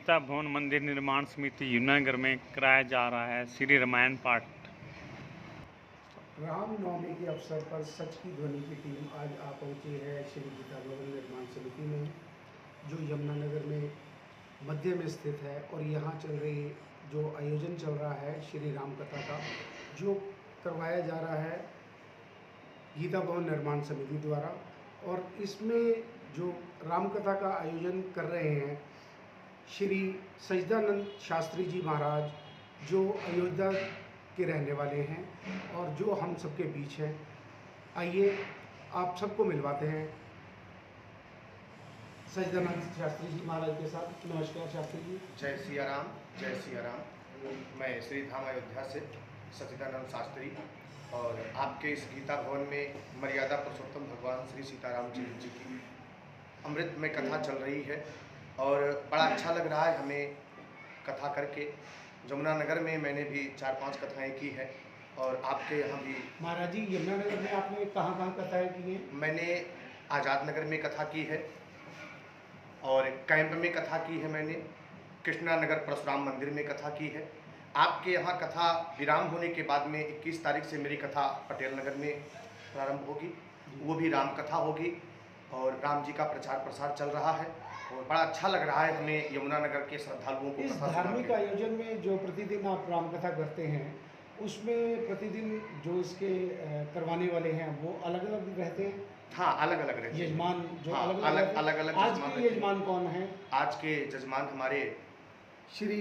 गीता भवन मंदिर निर्माण समिति यमुनानगर में कराया जा रहा है श्री रामायण पाठ। रामनवमी के अवसर पर सच की ध्वनि की टीम आज आ पहुंची है श्री गीता भवन निर्माण समिति में, जो यमुनानगर में मध्य में स्थित है। और यहाँ चल रही जो आयोजन चल रहा है श्री राम कथा का, जो करवाया जा रहा है गीता भवन निर्माण समिति द्वारा। और इसमें जो राम कथा का आयोजन कर रहे हैं श्री सच्चिदानंद शास्त्री जी महाराज, जो अयोध्या के रहने वाले हैं और जो हम सबके बीच हैं। आइए आप सबको मिलवाते हैं सच्चिदानंद शास्त्री जी महाराज के साथ। नमस्कार शास्त्री जी। जय सिया राम, जय सिया राम। मैं श्री धाम अयोध्या से सच्चिदानंद शास्त्री, और आपके इस गीता भवन में मर्यादा पुरुषोत्तम भगवान श्री सीताराम जी की अमृत में कथा चल रही है। और बड़ा अच्छा लग रहा है हमें कथा करके। यमुनानगर में मैंने भी 4-5 कथाएं की है, और आपके यहाँ भी। महाराज जी, यमुनानगर में आपने कहाँ कथाएं की हैं? मैंने आज़ाद नगर में कथा की है, और कैंप में कथा की है मैंने, कृष्णा नगर परशुराम मंदिर में कथा की है। आपके यहाँ कथा विराम होने के बाद में 21 तारीख से मेरी कथा पटेल नगर में प्रारंभ होगी, वो भी राम कथा होगी, और राम जी का प्रचार प्रसार चल रहा है। और बड़ा अच्छा लग रहा है हमें यमुनानगर के श्रद्धालुओं को। इस धार्मिक आयोजन में जो प्रतिदिन आप राम कथा करते हैं, उसमें प्रतिदिन जो इसके करवाने वाले हैं वो अलग अलग रहते हैं? हाँ, अलग अलग रहते हैं। यजमान जो हाँ, अलग अलग आज के यजमान कौन है? आज के यजमान हमारे श्री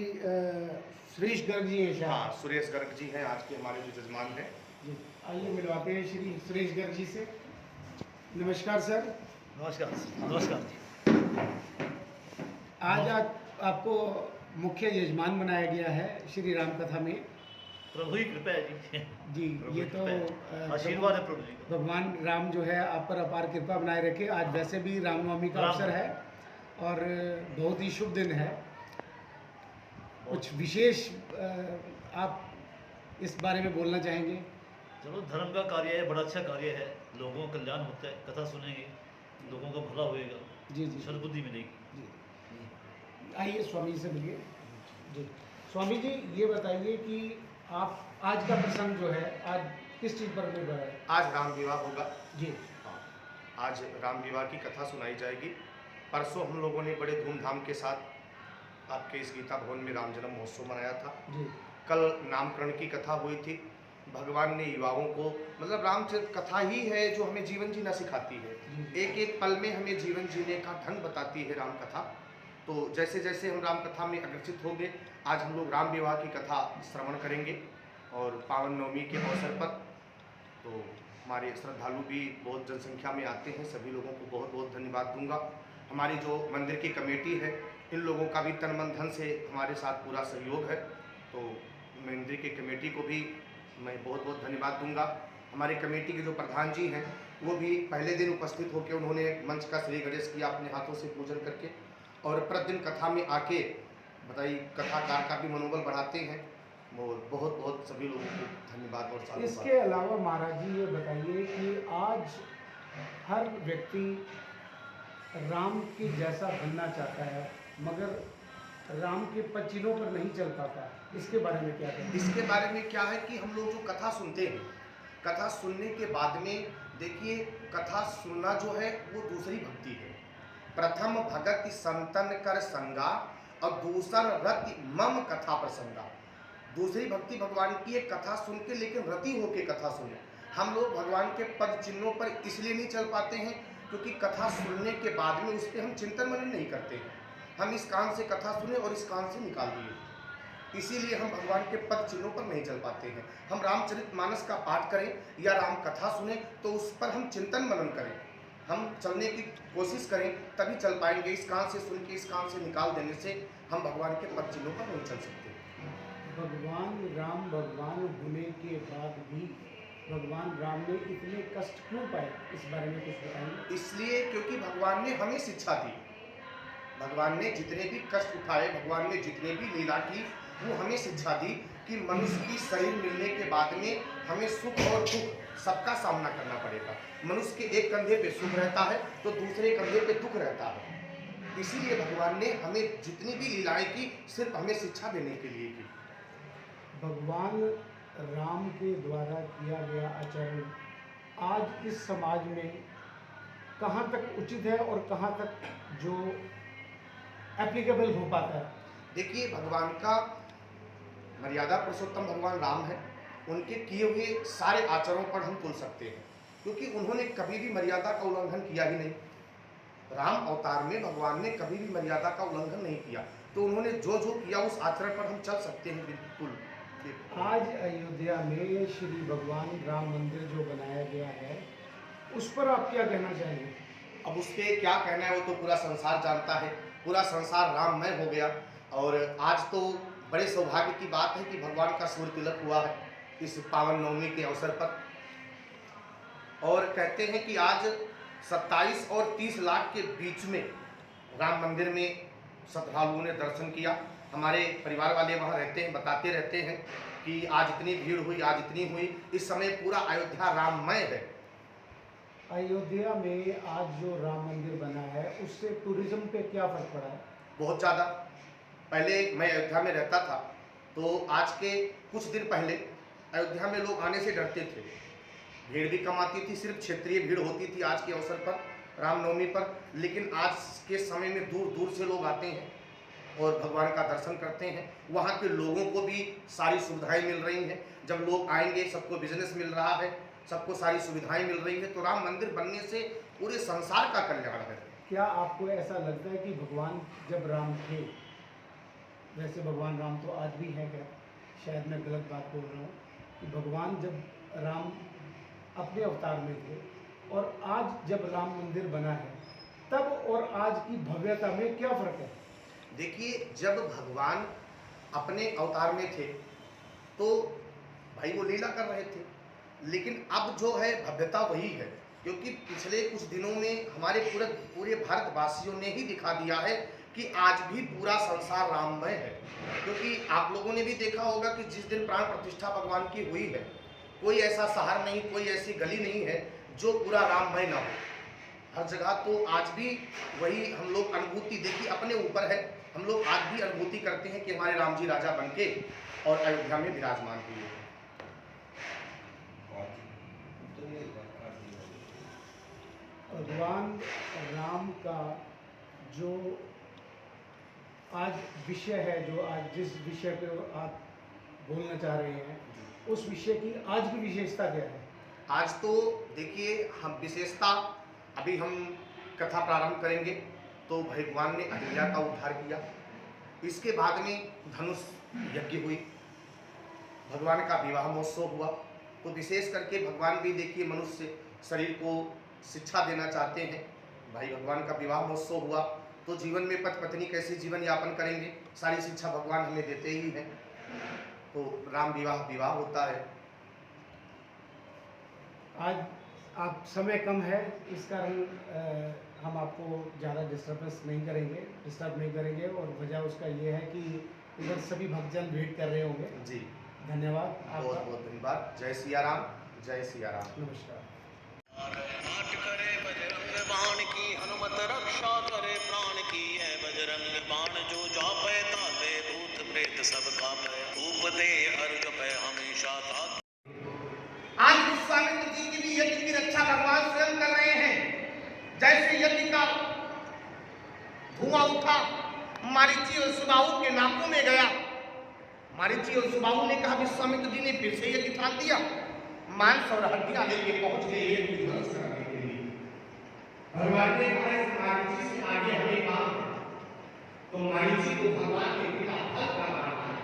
सुरेश गर्ग जी हैं। हाँ, सुरेश गर्ग जी हैं आज के हमारे जो यजमान हैं। जी, आइए मिलवाते हैं श्री सुरेश गर्ग जी से। नमस्कार सर। नमस्कार। नमस्कार जी। आज आपको मुख्य यजमान बनाया गया है श्री राम कथा में। प्रभु ही कृपा है जी। जी, ये तो आशीर्वाद है प्रभु जी का। भगवान राम जो है आप पर अपार कृपा बनाए रखे। आज वैसे भी रामनवमी का अवसर है और बहुत ही शुभ दिन है। कुछ विशेष आप इस बारे में बोलना चाहेंगे? चलो, धर्म का कार्य है, बड़ा अच्छा कार्य है, लोगों का कल्याण होता है। कथा सुनेंगे, लोगों का भला होएगा, जी जी, सद्बुद्धि मिलेगी। जी, आइए स्वामी से मिलिए। जी स्वामी जी, ये बताइए कि आप आज का प्रसंग जो है आज किस चीज़ पर निर्भर है? आज राम विवाह होगा जी। हाँ, आज राम विवाह की कथा सुनाई जाएगी। परसों हम लोगों ने बड़े धूमधाम के साथ आपके इस गीता भवन में राम जन्म महोत्सव मनाया था। जी। कल नामकरण की कथा हुई थी। भगवान ने युवाओं को, मतलब रामचरित कथा ही है जो हमें जीवन जीना सिखाती है। एक एक पल में हमें जीवन जीने का ढंग बताती है राम कथा। तो जैसे जैसे हम राम कथा में आकर्षित होंगे, आज हम लोग राम विवाह की कथा श्रवण करेंगे। और पावन नवमी के अवसर पर तो हमारे श्रद्धालु भी बहुत जनसंख्या में आते हैं। सभी लोगों को बहुत बहुत धन्यवाद दूंगा। हमारी जो मंदिर की कमेटी है, इन लोगों का भी तन मन धन से हमारे साथ पूरा सहयोग है। तो मंदिर की कमेटी को भी मैं बहुत बहुत धन्यवाद दूंगा। हमारी कमेटी के जो प्रधान जी हैं, वो भी पहले दिन उपस्थित होकर उन्होंने मंच का श्री गणेश किया अपने हाथों से पूजन करके, और प्रतिदिन कथा में आके बताइए कथाकार का भी मनोबल बढ़ाते हैं। और बहुत बहुत सभी लोगों को धन्यवाद। और इसके अलावा महाराज जी ये बताइए कि आज हर व्यक्ति राम के जैसा बनना चाहता है, मगर राम के पचिलों पर नहीं चल पाता। इसके बारे में क्या कहें? इसके बारे में क्या है कि हम लोग जो कथा सुनते हैं, कथा सुनने के बाद में देखिए, कथा सुनना जो है वो दूसरी भक्ति है। प्रथम भगति संतन कर संगा, और दूसर रति मम कथा प्रसंगा। दूसरी भक्ति भगवान की एक कथा सुन के, लेकिन रति होके कथा सुने। हम लोग भगवान के पद चिन्हों पर इसलिए नहीं चल पाते हैं क्योंकि कथा सुनने के बाद में उस पर हम चिंतन मनन नहीं करते हैं। हम इस कान से कथा सुने और इस कान से निकाल दिए, इसीलिए हम भगवान के पद चिन्हों पर नहीं चल पाते हैं। हम रामचरितमानस का पाठ करें या राम कथा सुने तो उस पर हम चिंतन मनन करें, हम चलने की कोशिश करें, तभी चल पाएंगे। इस कान से सुन के इस कान से निकाल देने से हम भगवान के पद चिन्हों पर नहीं चल सकते। भगवान राम भगवान होने के बाद भी भगवान राम ने इतने कष्ट क्यों पाए, इस बारे में कुछ बताएंगे? इसलिए क्योंकि भगवान ने हमें शिक्षा दी। भगवान ने जितने भी कष्ट उठाए, भगवान ने जितने भी लीला की, वो हमें शिक्षा दी कि मनुष्य की शरीर मिलने के बाद में हमें सुख और दुख सबका सामना करना पड़ेगा। मनुष्य के एक कंधे पे सुख रहता है तो दूसरे कंधे पे दुख रहता है। इसीलिए भगवान ने हमें जितनी भी लीलाएं की सिर्फ हमें शिक्षा देने के लिए की। भगवान राम के द्वारा किया गया आचरण आज इस समाज में कहाँ तक उचित है और कहाँ तक जो एप्लीकेबल हो पाता है? देखिए, भगवान का मर्यादा पुरुषोत्तम भगवान राम है, उनके किए हुए सारे आचरणों पर हम तुल सकते हैं, क्योंकि उन्होंने कभी भी मर्यादा का उल्लंघन किया ही नहीं। राम अवतार में भगवान ने कभी भी मर्यादा का उल्लंघन नहीं किया, तो उन्होंने जो जो किया उस आचरण पर हम चल सकते हैं बिल्कुल। आज अयोध्या में श्री भगवान राम मंदिर जो बनाया गया है, उस पर आप क्या कहना चाहेंगे? अब उसके क्या कहना है वो तो पूरा संसार जानता है, पूरा संसार राममय हो गया। और आज तो बड़े सौभाग्य की बात है कि भगवान का सूर्य तिलक हुआ है इस पावन नवमी के अवसर पर। और कहते हैं कि आज 27 और 30 लाख के बीच में राम मंदिर में श्रद्धालुओं ने दर्शन किया। हमारे परिवार वाले वहाँ रहते हैं, बताते रहते हैं कि आज इतनी भीड़ हुई, आज इतनी हुई। इस समय पूरा अयोध्या राममय है। अयोध्या में आज जो राम मंदिर बना है उससे टूरिज्म पे क्या फर्क पड़ा है? बहुत ज़्यादा। पहले मैं अयोध्या में रहता था, तो आज के कुछ दिन पहले अयोध्या में लोग आने से डरते थे, भीड़ भी कम आती थी, सिर्फ क्षेत्रीय भीड़ होती थी आज के अवसर पर, रामनवमी पर। लेकिन आज के समय में दूर दूर से लोग आते हैं और भगवान का दर्शन करते हैं। वहाँ के लोगों को भी सारी सुविधाएं मिल रही हैं। जब लोग आएंगे, सबको बिजनेस मिल रहा है, सबको सारी सुविधाएं मिल रही है, तो राम मंदिर बनने से पूरे संसार का कल्याण है। क्या आपको ऐसा लगता है कि भगवान जब राम थे, वैसे भगवान राम तो आज भी है, क्या शायद मैं गलत बात बोल रहा हूँ, कि भगवान जब राम अपने अवतार में थे और आज जब राम मंदिर बना है, तब और आज की भव्यता में क्या फ़र्क है? देखिए, जब भगवान अपने अवतार में थे तो भाई वो लीला कर रहे थे, लेकिन अब जो है भव्यता वही है, क्योंकि पिछले कुछ दिनों में हमारे पूरे भारतवासियों ने ही दिखा दिया है कि आज भी पूरा संसार राममय है। क्योंकि आप लोगों ने भी देखा होगा कि जिस दिन प्राण प्रतिष्ठा भगवान की हुई है, कोई ऐसा शहर नहीं, कोई ऐसी गली नहीं है जो पूरा राममय ना हो। हर जगह तो आज भी वही हम लोग अनुभूति, देखिए अपने ऊपर है, हम लोग आज भी अनुभूति करते हैं कि हमारे राम जी राजा बनके और अयोध्या में विराजमान हुए हैं। भगवान राम का जो आज विषय है, जो आज जिस विषय पे आप बोलना चाह रहे हैं, उस विषय की आज की विशेषता क्या है? आज तो देखिए, हम विशेषता अभी हम कथा प्रारंभ करेंगे तो भगवान ने अहिल्या का उद्धार किया, इसके बाद में धनुष यज्ञ हुई, भगवान का विवाह महोत्सव हुआ। तो विशेष करके भगवान भी देखिए मनुष्य शरीर को शिक्षा देना चाहते हैं। भाई भगवान का विवाह महोत्सव हुआ तो जीवन में पति पत्नी कैसे जीवन यापन करेंगे, सारी शिक्षा भगवान हमें देते ही हैं। तो राम विवाह होता है। आज आप समय कम है, इस कारण हम आपको ज़्यादा डिस्टर्ब नहीं करेंगे और वजह उसका ये है कि इधर सभी भक्तजन वेट कर रहे होंगे। जी, धन्यवाद, बहुत बहुत धन्यवाद। जय सिया राम, जय सिया राम। नमस्कार। पाठ करे बजरंग बाण की, हनुमत रक्षा करे प्राण की। है बजरंग बाण जो जापै ताते, भूत प्रेत सब कापै। धूप दे अर्घ पै हमेशा ताते। आज विश्वामित्र जी की भी यज्ञ की रक्षा भगवान स्वयं कर रहे हैं। जैसे यज्ञ का धुआं उठा, मारीची और सुबाहु के नाकों में गया। मारीची और सुबाहु ने कहा, विश्वामित्र जी ने फिर से यज्ञ ठान दिया। मांस और हड्डियां लेके पहुंच गए यज्ञ ध्वंस करने के लिए। भगवान ने कहा, इस मारीची से आगे हमें काम है। तो मारीची को भगवान ने बिना फल का मारा है।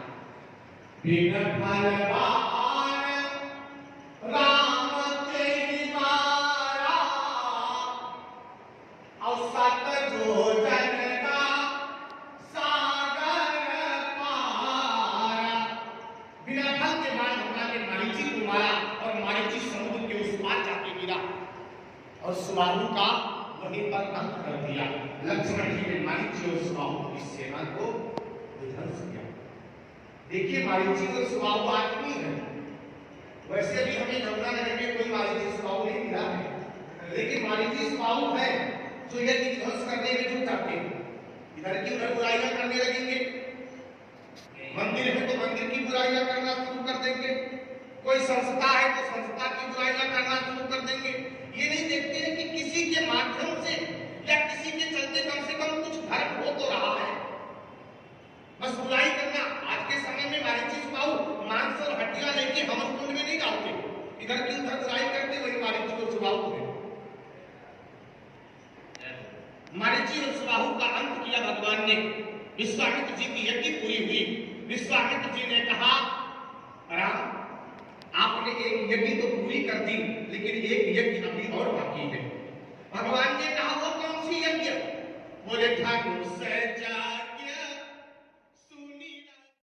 बिना फल राम के मारा, और सत भोजन का सागर पारा। बिना फल के बाद भगवान ने मारीची को मारा और मारीची समुद्र के उस पार जाके गिरा और सुबाहु का वहीं पर अंत कर दिया। लक्ष्मण जी ने मारीची और सुबाहु की सेना को विध्वंस किया। देखिए, मारीची और सुबाहु आदमी है। वैसे भी हमें यमुनानगर में कोई मारीची सुबाहु नहीं मिला है, लेकिन मारीची सुबाहु है जो यज्ञ ध्वंस करने में जुट जाते हैं। इधर की उधर बुराइयां करने लगेंगे। मंदिर है तो मंदिर की बुराइयां करना शुरू कर देंगे, कोई संस्था है तो संस्था की बुराइयां करना शुरू कर देंगे। ये नहीं देखते हैं कि किसी के माध्यम से या किसी के चलते कम से कम कुछ धर्म हो तो रहा है। बस बुराई करना। आज के समय में मारीची सुबाहु मांस और हड्डियां लेके हवन कुंड में नहीं डालते, इधर की उधर बुराई करते, वही मारीची और सुबाहु है। मारीची और सुबाहु का अंत किया भगवान ने। विश्वामित्र जी की यज्ञ पूरी हुई। विश्वामित्र जी ने कहा, राम आपने एक यज्ञ तो पूरी कर दी, लेकिन एक यज्ञ अभी और बाकी है। भगवान ने कहा, वो कौन सी यज्ञ? बोले, धनुष